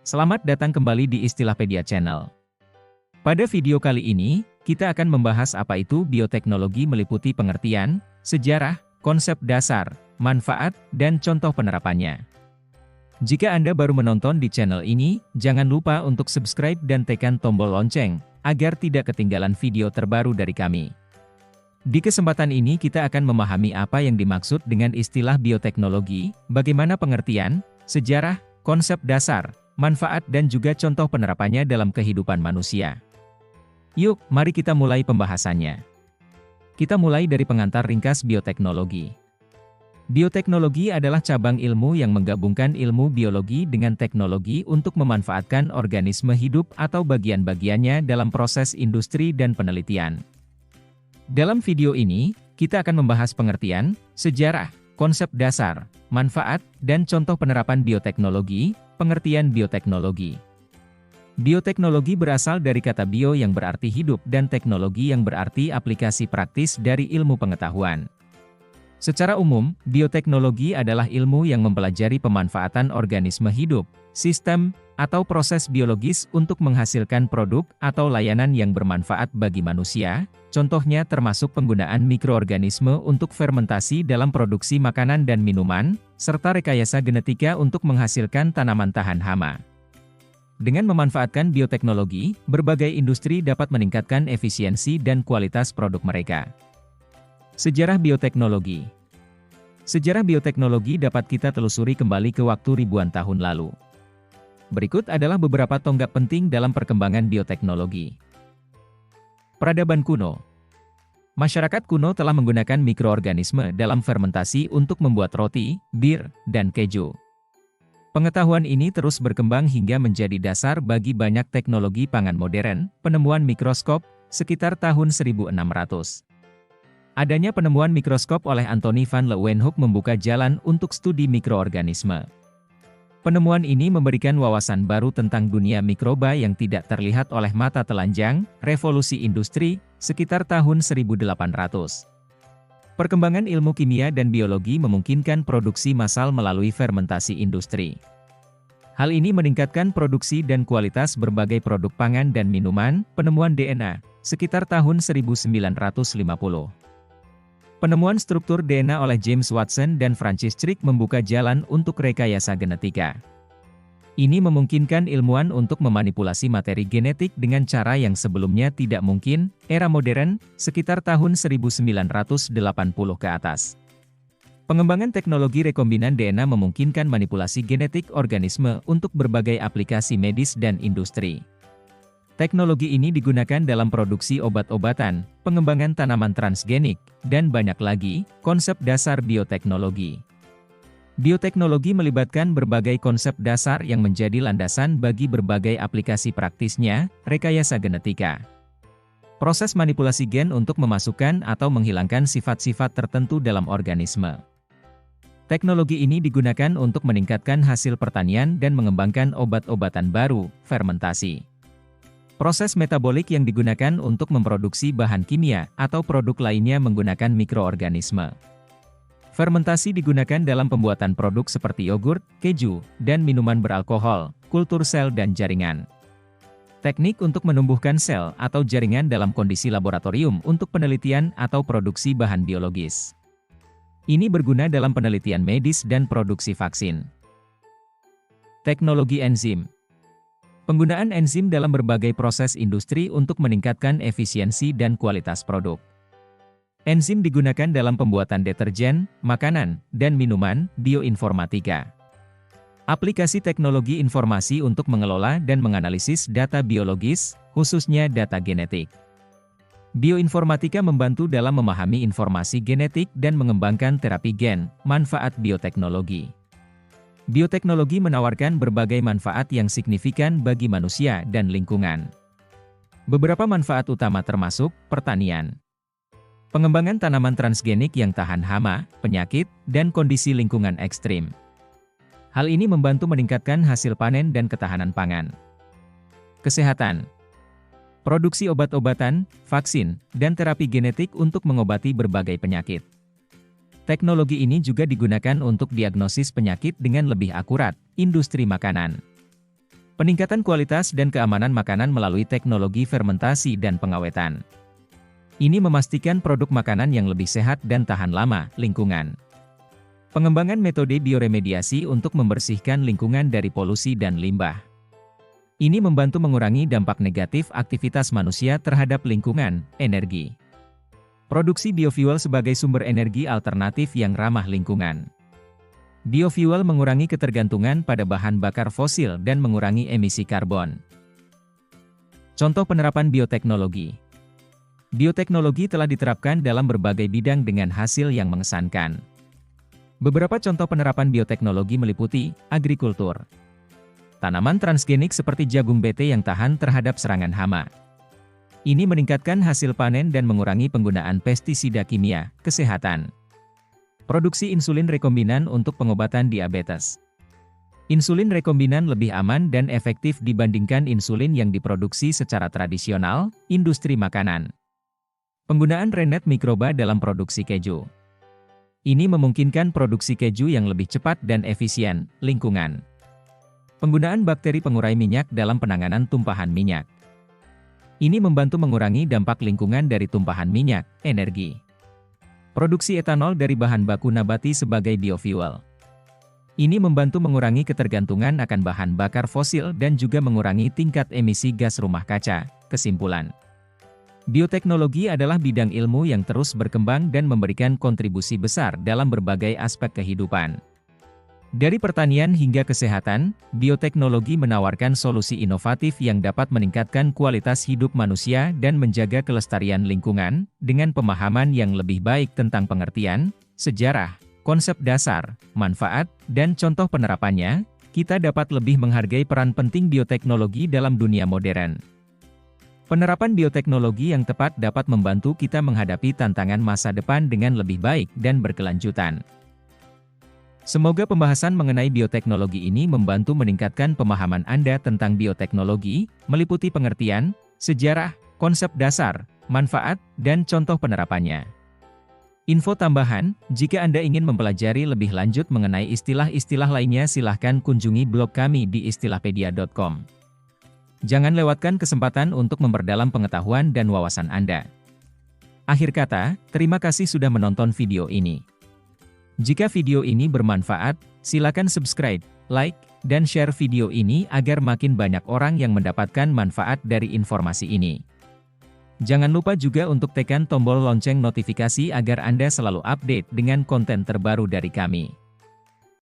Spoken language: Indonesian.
Selamat datang kembali di Istilahpedia Channel. Pada video kali ini, kita akan membahas apa itu bioteknologi meliputi pengertian, sejarah, konsep dasar, manfaat, dan contoh penerapannya. Jika Anda baru menonton di channel ini, jangan lupa untuk subscribe dan tekan tombol lonceng, agar tidak ketinggalan video terbaru dari kami. Di kesempatan ini kita akan memahami apa yang dimaksud dengan istilah bioteknologi, bagaimana pengertian, sejarah, konsep dasar, manfaat dan juga contoh penerapannya dalam kehidupan manusia. Yuk, mari kita mulai pembahasannya. Kita mulai dari pengantar ringkas bioteknologi. Bioteknologi adalah cabang ilmu yang menggabungkan ilmu biologi dengan teknologi untuk memanfaatkan organisme hidup atau bagian-bagiannya dalam proses industri dan penelitian. Dalam video ini, kita akan membahas pengertian, sejarah, konsep dasar, manfaat, dan contoh penerapan bioteknologi. Pengertian bioteknologi. Bioteknologi berasal dari kata bio yang berarti hidup dan teknologi yang berarti aplikasi praktis dari ilmu pengetahuan. Secara umum, bioteknologi adalah ilmu yang mempelajari pemanfaatan organisme hidup, sistem, atau proses biologis untuk menghasilkan produk atau layanan yang bermanfaat bagi manusia, contohnya termasuk penggunaan mikroorganisme untuk fermentasi dalam produksi makanan dan minuman, serta rekayasa genetika untuk menghasilkan tanaman tahan hama. Dengan memanfaatkan bioteknologi, berbagai industri dapat meningkatkan efisiensi dan kualitas produk mereka. Sejarah bioteknologi. Sejarah bioteknologi dapat kita telusuri kembali ke waktu ribuan tahun lalu. Berikut adalah beberapa tonggak penting dalam perkembangan bioteknologi. Peradaban kuno. Masyarakat kuno telah menggunakan mikroorganisme dalam fermentasi untuk membuat roti, bir, dan keju. Pengetahuan ini terus berkembang hingga menjadi dasar bagi banyak teknologi pangan modern. Penemuan mikroskop, sekitar tahun 1600. Adanya penemuan mikroskop oleh Antony van Leeuwenhoek membuka jalan untuk studi mikroorganisme. Penemuan ini memberikan wawasan baru tentang dunia mikroba yang tidak terlihat oleh mata telanjang. Revolusi industri, sekitar tahun 1800. Perkembangan ilmu kimia dan biologi memungkinkan produksi massal melalui fermentasi industri. Hal ini meningkatkan produksi dan kualitas berbagai produk pangan dan minuman. Penemuan DNA, sekitar tahun 1950. Penemuan struktur DNA oleh James Watson dan Francis Crick membuka jalan untuk rekayasa genetika. Ini memungkinkan ilmuwan untuk memanipulasi materi genetik dengan cara yang sebelumnya tidak mungkin. Era modern, sekitar tahun 1980 ke atas. Pengembangan teknologi rekombinan DNA memungkinkan manipulasi genetik organisme untuk berbagai aplikasi medis dan industri. Teknologi ini digunakan dalam produksi obat-obatan, pengembangan tanaman transgenik, dan banyak lagi. Konsep dasar bioteknologi. Bioteknologi melibatkan berbagai konsep dasar yang menjadi landasan bagi berbagai aplikasi praktisnya. Rekayasa genetika. Proses manipulasi gen untuk memasukkan atau menghilangkan sifat-sifat tertentu dalam organisme. Teknologi ini digunakan untuk meningkatkan hasil pertanian dan mengembangkan obat-obatan baru. Fermentasi. Proses metabolik yang digunakan untuk memproduksi bahan kimia atau produk lainnya menggunakan mikroorganisme. Fermentasi digunakan dalam pembuatan produk seperti yogurt, keju, dan minuman beralkohol, kultur sel dan jaringan. Teknik untuk menumbuhkan sel atau jaringan dalam kondisi laboratorium untuk penelitian atau produksi bahan biologis. Ini berguna dalam penelitian medis dan produksi vaksin. Teknologi enzim. Penggunaan enzim dalam berbagai proses industri untuk meningkatkan efisiensi dan kualitas produk. Enzim digunakan dalam pembuatan deterjen, makanan, dan minuman. Bioinformatika. Aplikasi teknologi informasi untuk mengelola dan menganalisis data biologis, khususnya data genetik. Bioinformatika membantu dalam memahami informasi genetik dan mengembangkan terapi gen. Manfaat bioteknologi. Bioteknologi menawarkan berbagai manfaat yang signifikan bagi manusia dan lingkungan. Beberapa manfaat utama termasuk pertanian. Pengembangan tanaman transgenik yang tahan hama, penyakit, dan kondisi lingkungan ekstrim. Hal ini membantu meningkatkan hasil panen dan ketahanan pangan. Kesehatan. Produksi obat-obatan, vaksin, dan terapi genetik untuk mengobati berbagai penyakit. Teknologi ini juga digunakan untuk diagnosis penyakit dengan lebih akurat. Industri makanan. Peningkatan kualitas dan keamanan makanan melalui teknologi fermentasi dan pengawetan. Ini memastikan produk makanan yang lebih sehat dan tahan lama, lingkungan. Pengembangan metode bioremediasi untuk membersihkan lingkungan dari polusi dan limbah. Ini membantu mengurangi dampak negatif aktivitas manusia terhadap lingkungan, energi. Produksi biofuel sebagai sumber energi alternatif yang ramah lingkungan. Biofuel mengurangi ketergantungan pada bahan bakar fosil dan mengurangi emisi karbon. Contoh penerapan bioteknologi. Bioteknologi telah diterapkan dalam berbagai bidang dengan hasil yang mengesankan. Beberapa contoh penerapan bioteknologi meliputi agrikultur. Tanaman transgenik seperti jagung BT yang tahan terhadap serangan hama. Ini meningkatkan hasil panen dan mengurangi penggunaan pestisida kimia. Kesehatan. Produksi insulin rekombinan untuk pengobatan diabetes. Insulin rekombinan lebih aman dan efektif dibandingkan insulin yang diproduksi secara tradisional, industri makanan. Penggunaan rennet mikroba dalam produksi keju. Ini memungkinkan produksi keju yang lebih cepat dan efisien, lingkungan. Penggunaan bakteri pengurai minyak dalam penanganan tumpahan minyak. Ini membantu mengurangi dampak lingkungan dari tumpahan minyak, energi. Produksi etanol dari bahan baku nabati sebagai biofuel. Ini membantu mengurangi ketergantungan akan bahan bakar fosil dan juga mengurangi tingkat emisi gas rumah kaca. Kesimpulan. Bioteknologi adalah bidang ilmu yang terus berkembang dan memberikan kontribusi besar dalam berbagai aspek kehidupan. Dari pertanian hingga kesehatan, bioteknologi menawarkan solusi inovatif yang dapat meningkatkan kualitas hidup manusia dan menjaga kelestarian lingkungan. Dengan pemahaman yang lebih baik tentang pengertian, sejarah, konsep dasar, manfaat, dan contoh penerapannya, kita dapat lebih menghargai peran penting bioteknologi dalam dunia modern. Penerapan bioteknologi yang tepat dapat membantu kita menghadapi tantangan masa depan dengan lebih baik dan berkelanjutan. Semoga pembahasan mengenai bioteknologi ini membantu meningkatkan pemahaman Anda tentang bioteknologi, meliputi pengertian, sejarah, konsep dasar, manfaat, dan contoh penerapannya. Info tambahan, jika Anda ingin mempelajari lebih lanjut mengenai istilah-istilah lainnya silahkan kunjungi blog kami di istilahpedia.com. Jangan lewatkan kesempatan untuk memperdalam pengetahuan dan wawasan Anda. Akhir kata, terima kasih sudah menonton video ini. Jika video ini bermanfaat, silakan subscribe, like, dan share video ini agar makin banyak orang yang mendapatkan manfaat dari informasi ini. Jangan lupa juga untuk tekan tombol lonceng notifikasi agar Anda selalu update dengan konten terbaru dari kami.